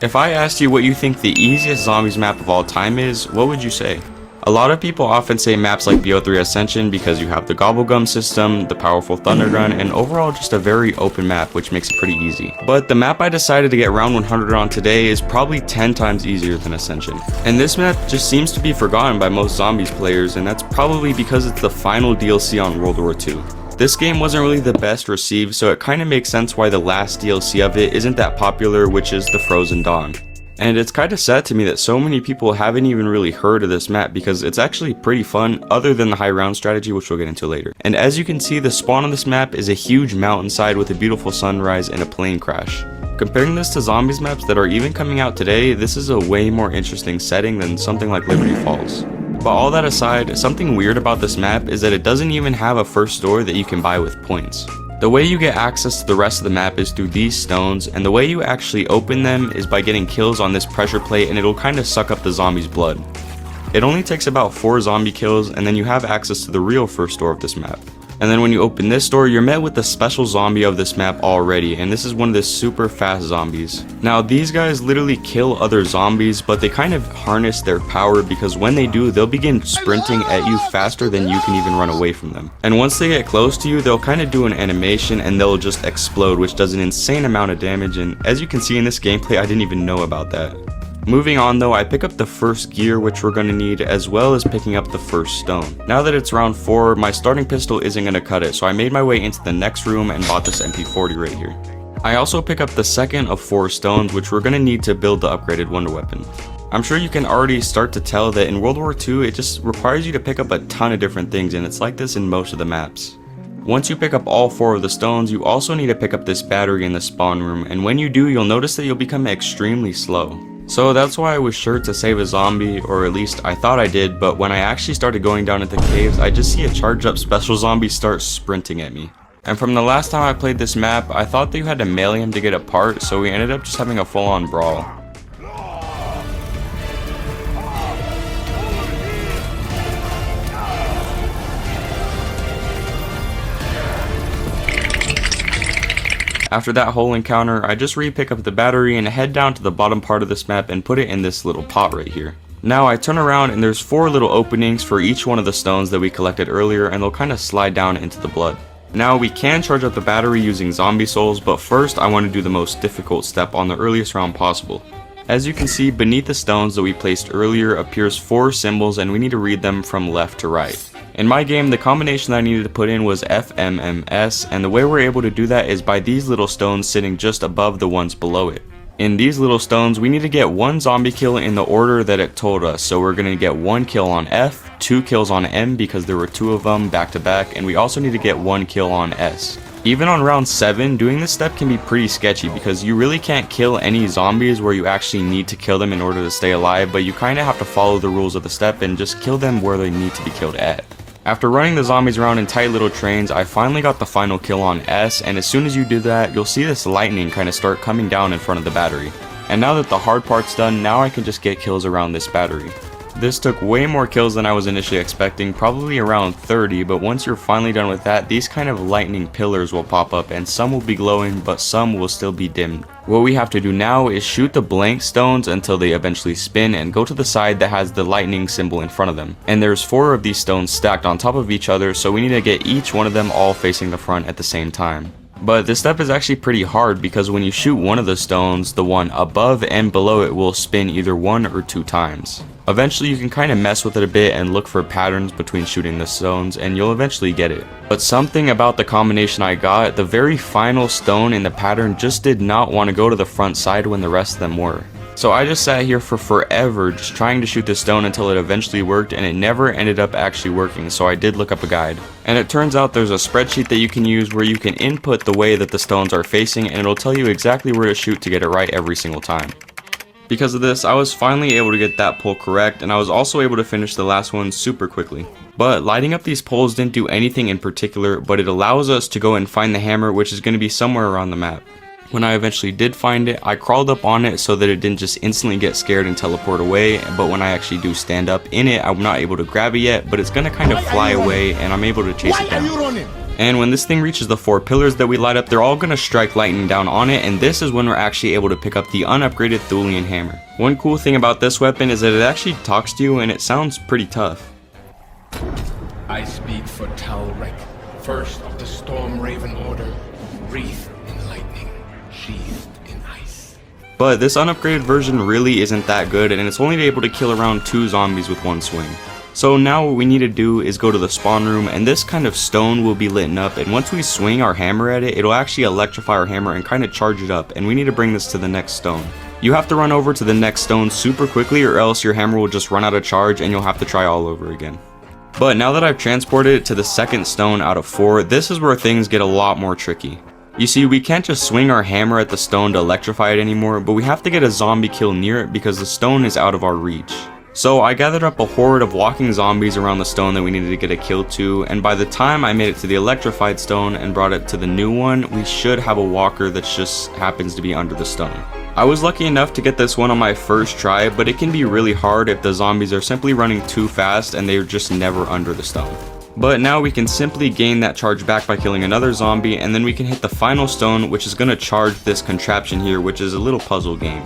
If I asked you what you think the easiest zombies map of all time is, what would you say? A lot of people often say maps like BO3 Ascension because you have the Gobblegum system, the powerful Thunder Gun, and overall just a very open map, which makes it pretty easy. But the map I decided to get round 100 on today is probably 10 times easier than Ascension. And this map just seems to be forgotten by most zombies players, and that's probably because it's the final DLC on World War II. This game wasn't really the best received, so it kinda makes sense why the last DLC of it isn't that popular, which is the Frozen Dawn. And it's kinda sad to me that so many people haven't even really heard of this map because it's actually pretty fun other than the high round strategy, which we'll get into later. And as you can see, the spawn on this map is a huge mountainside with a beautiful sunrise and a plane crash. Comparing this to zombies maps that are even coming out today, this is a way more interesting setting than something like Liberty Falls. But all that aside, something weird about this map is that it doesn't even have a first store that you can buy with points. The way you get access to the rest of the map is through these stones, and the way you actually open them is by getting kills on this pressure plate, and it'll kinda suck up the zombie's blood. It only takes about 4 zombie kills, and then you have access to the real first store of this map. And then when you open this door, you're met with the special zombie of this map already, and this is one of the super fast zombies. Now these guys literally kill other zombies, but they kind of harness their power because when they do, they'll begin sprinting at you faster than you can even run away from them. And once they get close to you, they'll kind of do an animation and they'll just explode, which does an insane amount of damage, and as you can see in this gameplay, I didn't even know about that. Moving on though, I pick up the first gear which we're going to need, as well as picking up the first stone. Now that it's round 4, my starting pistol isn't going to cut it, so I made my way into the next room and bought this MP40 right here. I also pick up the second of 4 stones which we're going to need to build the upgraded wonder weapon. I'm sure you can already start to tell that in World War II it just requires you to pick up a ton of different things, and it's like this in most of the maps. Once you pick up all 4 of the stones, you also need to pick up this battery in the spawn room, and when you do, you'll notice that you'll become extremely slow. So that's why I was sure to save a zombie, or at least I thought I did, but when I actually started going down into caves, I just see a charged up special zombie start sprinting at me. And from the last time I played this map, I thought that you had to melee him to get apart, so we ended up just having a full on brawl. After that whole encounter, I just re-pick up the battery and head down to the bottom part of this map and put it in this little pot right here. Now I turn around and there's 4 little openings for each one of the stones that we collected earlier, and they'll kind of slide down into the blood. Now we can charge up the battery using zombie souls, but first I want to do the most difficult step on the earliest round possible. As you can see, beneath the stones that we placed earlier appears 4 symbols, and we need to read them from left to right. In my game, the combination that I needed to put in was FMMS, and the way we're able to do that is by these little stones sitting just above the ones below it. In these little stones, we need to get 1 zombie kill in the order that it told us, so we're going to get 1 kill on F, 2 kills on M because there were 2 of them back to back, and we also need to get 1 kill on S. Even on round 7, doing this step can be pretty sketchy because you really can't kill any zombies where you actually need to kill them in order to stay alive, but you kinda have to follow the rules of the step and just kill them where they need to be killed at. After running the zombies around in tight little trains, I finally got the final kill on S, and as soon as you do that, you'll see this lightning kinda start coming down in front of the battery. And now that the hard part's done, now I can just get kills around this battery. This took way more kills than I was initially expecting, probably around 30, but once you're finally done with that, these kind of lightning pillars will pop up and some will be glowing, but some will still be dimmed. What we have to do now is shoot the blank stones until they eventually spin and go to the side that has the lightning symbol in front of them. And there's 4 of these stones stacked on top of each other, so we need to get each one of them all facing the front at the same time. But this step is actually pretty hard because when you shoot one of the stones, the one above and below it will spin either 1 or 2 times. Eventually you can kind of mess with it a bit and look for patterns between shooting the stones, and you'll eventually get it. But something about the combination I got, the very final stone in the pattern just did not want to go to the front side when the rest of them were. So I just sat here for forever just trying to shoot the stone until it eventually worked, and it never ended up actually working, so I did look up a guide. And it turns out there's a spreadsheet that you can use where you can input the way that the stones are facing, and it'll tell you exactly where to shoot to get it right every single time. Because of this, I was finally able to get that pull correct, and I was also able to finish the last one super quickly. But lighting up these poles didn't do anything in particular, but it allows us to go and find the hammer, which is going to be somewhere around the map. When I eventually did find it, I crawled up on it so that it didn't just instantly get scared and teleport away, but when I actually do stand up in it, I'm not able to grab it yet, but it's going to kind of fly away and I'm able to chase it down. And when this thing reaches the 4 pillars that we light up, they're all gonna strike lightning down on it, and this is when we're actually able to pick up the unupgraded Thulian hammer. One cool thing about this weapon is that it actually talks to you and it sounds pretty tough. I speak for Talrek, first of the Storm Raven Order, wreathed in lightning, sheathed in ice. But this unupgraded version really isn't that good, and it's only able to kill around 2 zombies with 1 swing. So now what we need to do is go to the spawn room, and this kind of stone will be lit up, and once we swing our hammer at it, it'll actually electrify our hammer and kind of charge it up, and we need to bring this to the next stone. You have to run over to the next stone super quickly, or else your hammer will just run out of charge and you'll have to try all over again. But now that I've transported it to the second stone out of 4, this is where things get a lot more tricky. You see, we can't just swing our hammer at the stone to electrify it anymore, but we have to get a zombie kill near it because the stone is out of our reach. So I gathered up a horde of walking zombies around the stone that we needed to get a kill to, and by the time I made it to the electrified stone and brought it to the new one, we should have a walker that just happens to be under the stone. I was lucky enough to get this one on my first try, but it can be really hard if the zombies are simply running too fast and they're just never under the stone. But now we can simply gain that charge back by killing another zombie, and then we can hit the final stone, which is going to charge this contraption here, which is a little puzzle game.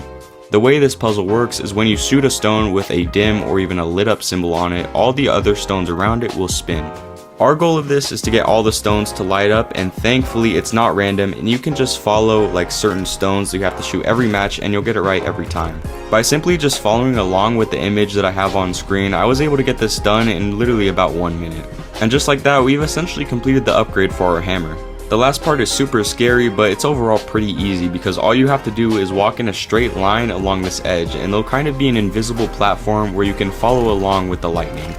The way this puzzle works is when you shoot a stone with a dim or even a lit up symbol on it, all the other stones around it will spin. Our goal of this is to get all the stones to light up, and thankfully it's not random and you can just follow like certain stones that you have to shoot every match and you'll get it right every time. By simply just following along with the image that I have on screen, I was able to get this done in literally about 1 minute. And just like that, we've essentially completed the upgrade for our hammer. The last part is super scary, but it's overall pretty easy because all you have to do is walk in a straight line along this edge, and there'll kind of be an invisible platform where you can follow along with the lightning.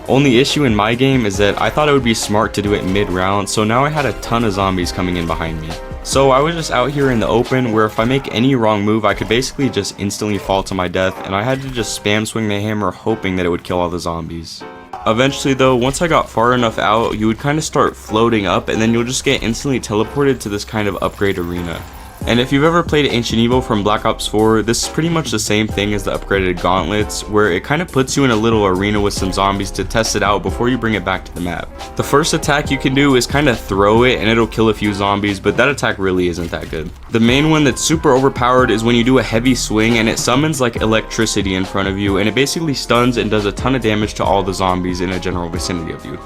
Only issue in my game is that I thought it would be smart to do it mid-round, so now I had a ton of zombies coming in behind me. So I was just out here in the open where if I make any wrong move I could basically just instantly fall to my death, and I had to just spam swing the hammer hoping that it would kill all the zombies. Eventually though, once I got far enough out, you would kind of start floating up and then you'll just get instantly teleported to this kind of upgrade arena. And if you've ever played Ancient Evil from Black Ops 4, this is pretty much the same thing as the upgraded gauntlets, where it kind of puts you in a little arena with some zombies to test it out before you bring it back to the map. The first attack you can do is kind of throw it and it'll kill a few zombies, but that attack really isn't that good. The main one that's super overpowered is when you do a heavy swing and it summons like electricity in front of you, and it basically stuns and does a ton of damage to all the zombies in a general vicinity of you.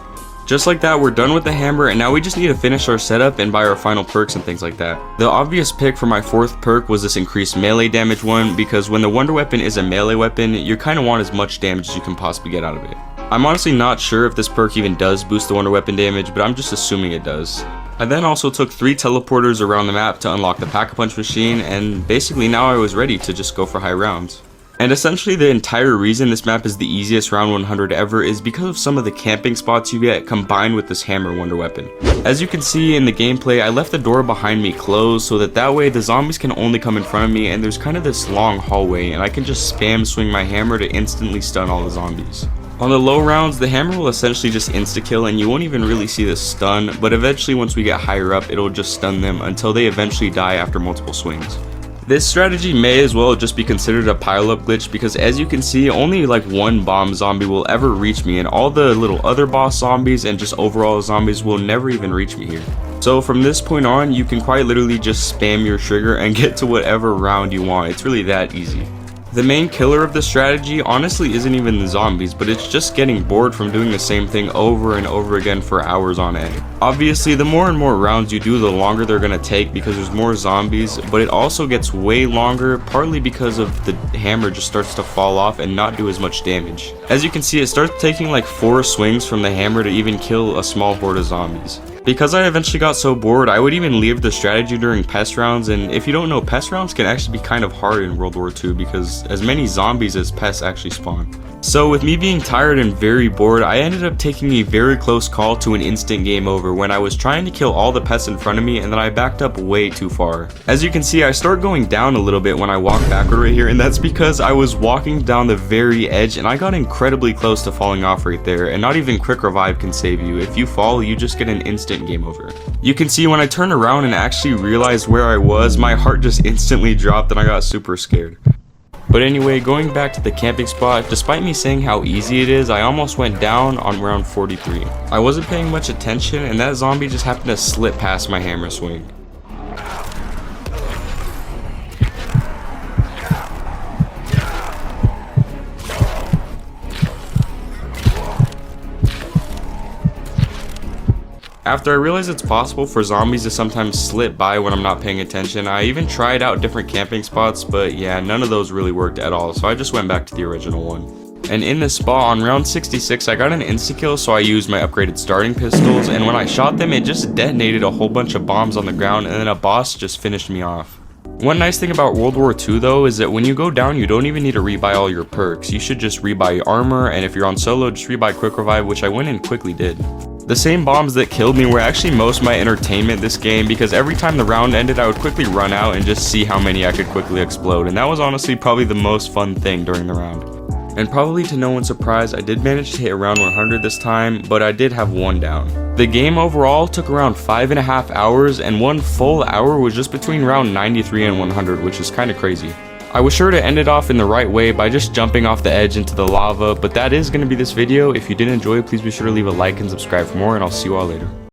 Just like that, we're done with the hammer, and now we just need to finish our setup and buy our final perks and things like that. The obvious pick for my 4th perk was this increased melee damage one, because when the wonder weapon is a melee weapon, you kind of want as much damage as you can possibly get out of it. I'm honestly not sure if this perk even does boost the wonder weapon damage, but I'm just assuming it does. I then also took 3 teleporters around the map to unlock the Pack-a-Punch machine, and basically now I was ready to just go for high rounds. And essentially the entire reason this map is the easiest round 100 ever is because of some of the camping spots you get combined with this hammer wonder weapon. As you can see in the gameplay, I left the door behind me closed so that way the zombies can only come in front of me, and there's kind of this long hallway and I can just spam swing my hammer to instantly stun all the zombies. On the low rounds, the hammer will essentially just insta-kill and you won't even really see the stun, but eventually once we get higher up, it'll just stun them until they eventually die after multiple swings. This strategy may as well just be considered a pile-up glitch because as you can see, only like 1 bomb zombie will ever reach me, and all the little other boss zombies and just overall zombies will never even reach me here. So from this point on, you can quite literally just spam your trigger and get to whatever round you want. It's really that easy. The main killer of the strategy honestly isn't even the zombies, but it's just getting bored from doing the same thing over and over again for hours on end. Obviously, the more and more rounds you do, the longer they're gonna take because there's more zombies, but it also gets way longer, partly because of the hammer just starts to fall off and not do as much damage. As you can see, it starts taking like 4 swings from the hammer to even kill a small horde of zombies. Because I eventually got so bored, I would even leave the strategy during pest rounds, and if you don't know, pest rounds can actually be kind of hard in World War II because as many zombies as pests actually spawn. So with me being tired and very bored, I ended up taking a very close call to an instant game over when I was trying to kill all the pests in front of me and then I backed up way too far. As you can see, I start going down a little bit when I walk backward right here, and that's because I was walking down the very edge and I got incredibly close to falling off right there, and not even quick revive can save you. If you fall, you just get an instant game over. You can see when I turned around and actually realized where I was, my heart just instantly dropped and I got super scared. But anyway, going back to the camping spot, despite me saying how easy it is, I almost went down on round 43. I wasn't paying much attention and that zombie just happened to slip past my hammer swing. After I realized it's possible for zombies to sometimes slip by when I'm not paying attention, I even tried out different camping spots, but yeah, none of those really worked at all, so I just went back to the original one. And in this spot on round 66, I got an insta-kill, so I used my upgraded starting pistols, and when I shot them, it just detonated a whole bunch of bombs on the ground, and then a boss just finished me off. One nice thing about World War II though is that when you go down, you don't even need to rebuy all your perks. You should just rebuy your armor, and if you're on solo, just rebuy quick revive, which I went and quickly did. The same bombs that killed me were actually most of my entertainment this game, because every time the round ended I would quickly run out and just see how many I could quickly explode, and that was honestly probably the most fun thing during the round. And probably to no one's surprise, I did manage to hit around 100 this time, but I did have one down. The game overall took around 5.5 hours, and one full hour was just between round 93 and 100, which is kinda crazy. I was sure to end it off in the right way by just jumping off the edge into the lava, but that is going to be this video. If you did enjoy, please be sure to leave a like and subscribe for more, and I'll see you all later.